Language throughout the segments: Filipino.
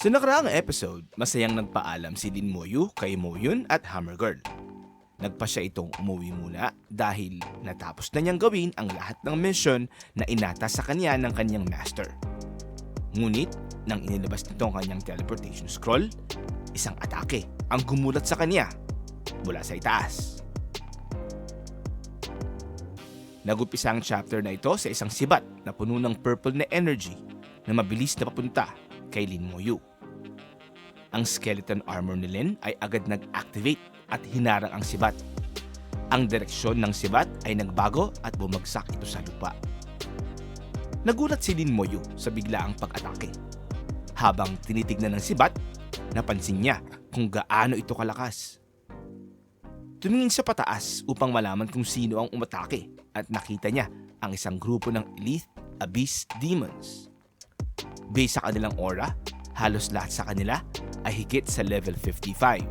Sa nakaraang episode, masayang nagpaalam si Lin Moyu kay Moyun at Hammer Girl. Nagpa siya itong umuwi muna dahil natapos na niyang gawin ang lahat ng mission na inata sa kanya ng kanyang master. Ngunit, nang inilabas nito ang kanyang teleportation scroll, isang atake ang gumulat sa kanya mula sa itaas. Nag-upisa ang chapter na ito sa isang sibat na puno ng purple na energy na mabilis na papunta kay Lin Moyu. Ang skeleton armor ni Lin ay agad nag-activate at hinarang ang sibat. Ang direksyon ng sibat ay nagbago at bumagsak ito sa lupa. Nagulat si Lin Moyu sa biglaang pag-atake. Habang tinitignan ng sibat, napansin niya kung gaano ito kalakas. Tumingin siya pataas upang malaman kung sino ang umatake at nakita niya ang isang grupo ng elite Abyss Demons. Based sa kanilang aura, halos lahat sa kanila ay higit sa level 55.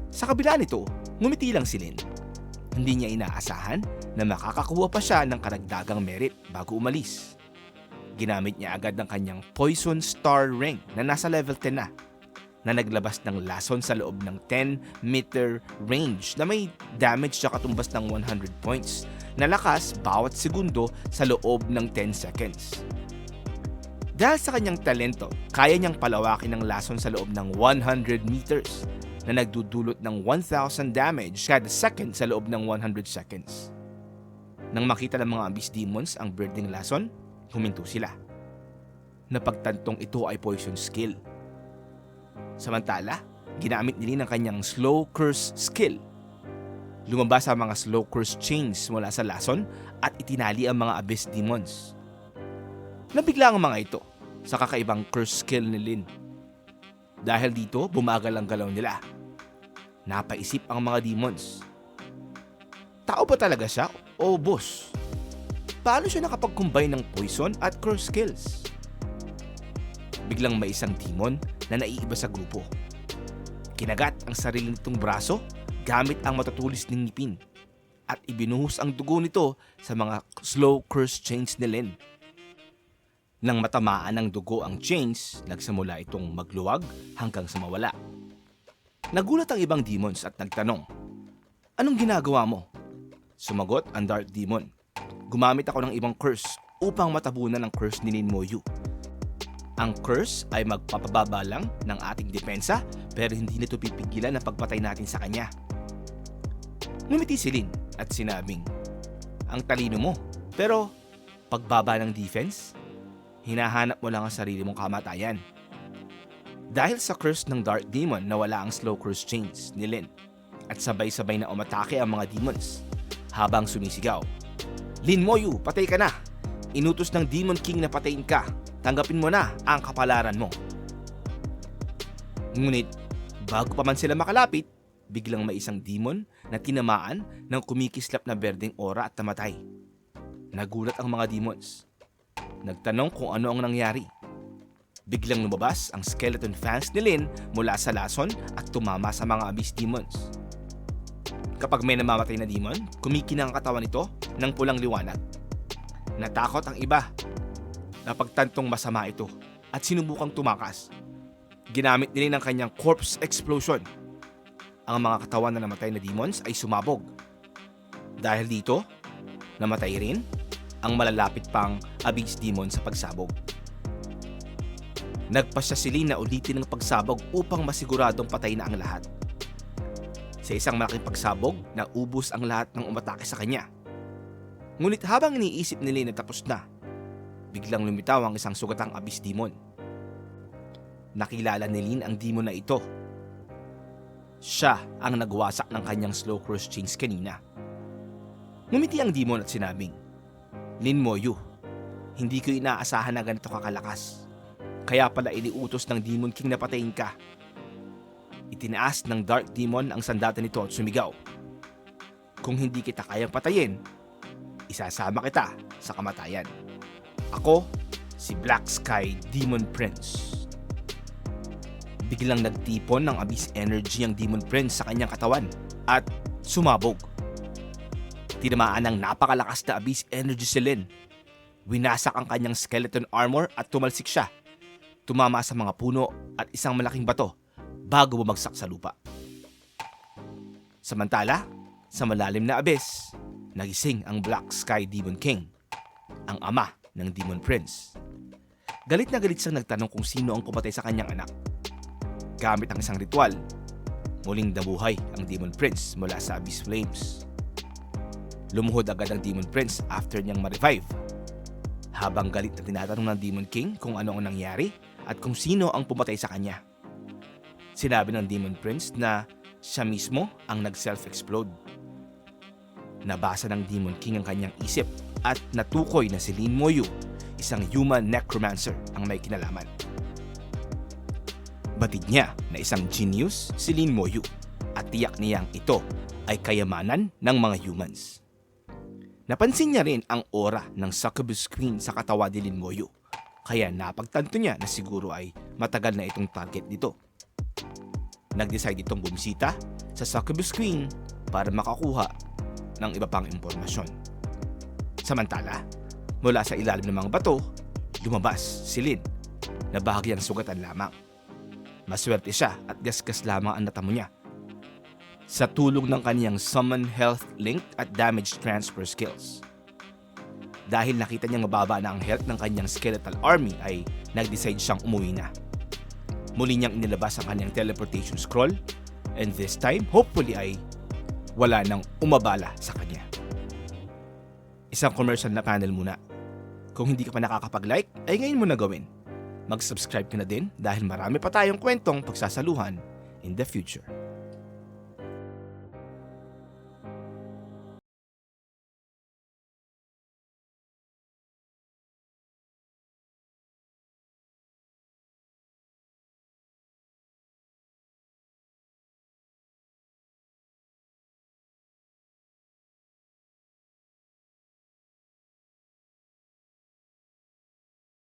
Sa kabila nito, ngumiti lang si Lin. Hindi niya inaasahan na makakakuha pa siya ng karagdagang merit bago umalis. Ginamit niya agad ang kanyang Poison Star Ring na nasa level 10 na naglabas ng lason sa loob ng 10-meter range na may damage na katumbas ng 100 points na lakas bawat segundo sa loob ng 10 seconds. Dahil sa kanyang talento, kaya niyang palawakin ang lason sa loob ng 100 meters na nagdudulot ng 1,000 damage kada second sa loob ng 100 seconds. Nang makita ng mga Abyss Demons ang birding lason, huminto sila. Napagtantong ito ay poison skill. Samantala, ginamit nila ang kanyang slow curse skill. Lumabas ang mga slow curse chains mula sa lason at itinali ang mga Abyss Demons. Nabigla ang mga ito sa kakaibang curse skill ni Lin. Dahil dito, bumagal ang galaw nila. Napaisip ang mga demons. Tao ba talaga siya o boss? Paano siya nakapag-combine ng poison at curse skills? Biglang may isang demon na naiiba sa grupo. Kinagat ang sarili nitong braso gamit ang matutulis ng ngipin at ibinuhos ang dugo nito sa mga slow curse chains ni Lin. Nang matamaan ng dugo ang chains, nagsimula itong magluwag hanggang sa mawala. Nagulat ang ibang demons at nagtanong, "Anong ginagawa mo?" Sumagot ang Dark Demon, "Gumamit ako ng ibang curse upang matabunan ang curse ni Lin Moyu. Ang curse ay magpapababa lang ng ating depensa pero hindi nito pipigilan ang pagpatay natin sa kanya." Ngumiti si Lin at sinabing, "Ang talino mo, pero pagbaba ng defense, hinahanap mo lang ang sarili mong kamatayan." Dahil sa curse ng Dark Demon, nawala ang slow curse chains ni Lin at sabay-sabay na umatake ang mga demons habang sumisigaw, "Lin Moyu, patay ka na! Inutos ng Demon King na patayin ka. Tanggapin mo na ang kapalaran mo." Ngunit, bago pa man sila makalapit, biglang may isang demon na tinamaan ng kumikislap na berdeng aura at namatay. Nagulat ang mga demons. Nagtanong kung ano ang nangyari. Biglang lumabas ang skeleton fangs ni Lin mula sa lason at tumama sa mga Abyss Demons. Kapag may namamatay na demon, kumikinang ang katawan nito ng pulang liwanag. Natakot ang iba. Napagtantong masama ito at sinubukang tumakas. Ginamit nila ng kanyang corpse explosion. Ang mga katawan na namatay na demons ay sumabog. Dahil dito, namatay rin ang malalapit pang Abyss Demon sa pagsabog. Nagpasya si Lin na ulitin ang pagsabog upang masiguradong patay na ang lahat. Sa isang malaking pagsabog, naubos ang lahat ng umatake sa kanya. Ngunit habang iniisip ni Lin na tapos na, biglang lumitaw ang isang sugatang Abyss Demon. Nakilala ni Lin ang demon na ito. Siya ang nagwasak ng kanyang slow curse chains kanina. Ngumiti ang demon at sinabing, "Lin Moyu, hindi ko inaasahan na ganito kakalakas. Kaya pala iniutos ng Demon King na patayin ka." Itinaas ng Dark Demon ang sandata nito at sumigaw, "Kung hindi kita kayang patayin, isasama kita sa kamatayan. Ako, si Black Sky Demon Prince." Biglang nagtipon ng Abyss Energy ang Demon Prince sa kanyang katawan at sumabog. Tinamaan ng napakalakas na Abyss Energy si Lin. Winasak ang kanyang skeleton armor at tumalsik siya. tumama sa mga puno at isang malaking bato bago bumagsak sa lupa. Samantala, sa malalim na abyss, nagising ang Black Sky Demon King, ang ama ng Demon Prince. Galit na galit siyang nagtanong kung sino ang pumatay sa kanyang anak. Gamit ang isang ritual, muling nabuhay ang Demon Prince mula sa Abyss Flames. Lumuhod agad ang Demon Prince after niyang ma-revive. Habang galit na tinatanong ng Demon King kung ano ang nangyari at kung sino ang pumatay sa kanya. Sinabi ng Demon Prince na siya mismo ang nag-self-explode. Nabasa ng Demon King ang kanyang isip at natukoy na si Lin Moyu, isang human necromancer ang may kinalaman. Batid niya na isang genius si Lin Moyu at tiyak niyang ito ay kayamanan ng mga humans. Napansin niya rin ang aura ng succubus queen sa katawan ni Lin Moyu, kaya napagtanto niya na siguro ay matagal na itong target nito. Nag-decide itong bumisita sa succubus queen para makakuha ng iba pang impormasyon. Samantala, mula sa ilalim ng mga bato, lumabas si Lin na bahagyang sugatan lamang. Maswerte siya at gasgas lamang ang natamo niya. Sa tulong ng kaniyang summon health link at damage transfer skills. Dahil nakita niyang mababa na ang health ng kaniyang skeletal army ay nag-decide siyang umuwi na. Muli niyang inilabas ang kaniyang teleportation scroll and this time, hopefully ay wala nang umabala sa kanya. Isang commercial na panel muna. Kung hindi ka pa nakakapag-like, ay ngayon mo na gawin. Mag-subscribe ka na din dahil marami pa tayong kwentong pagsasaluhan in the future.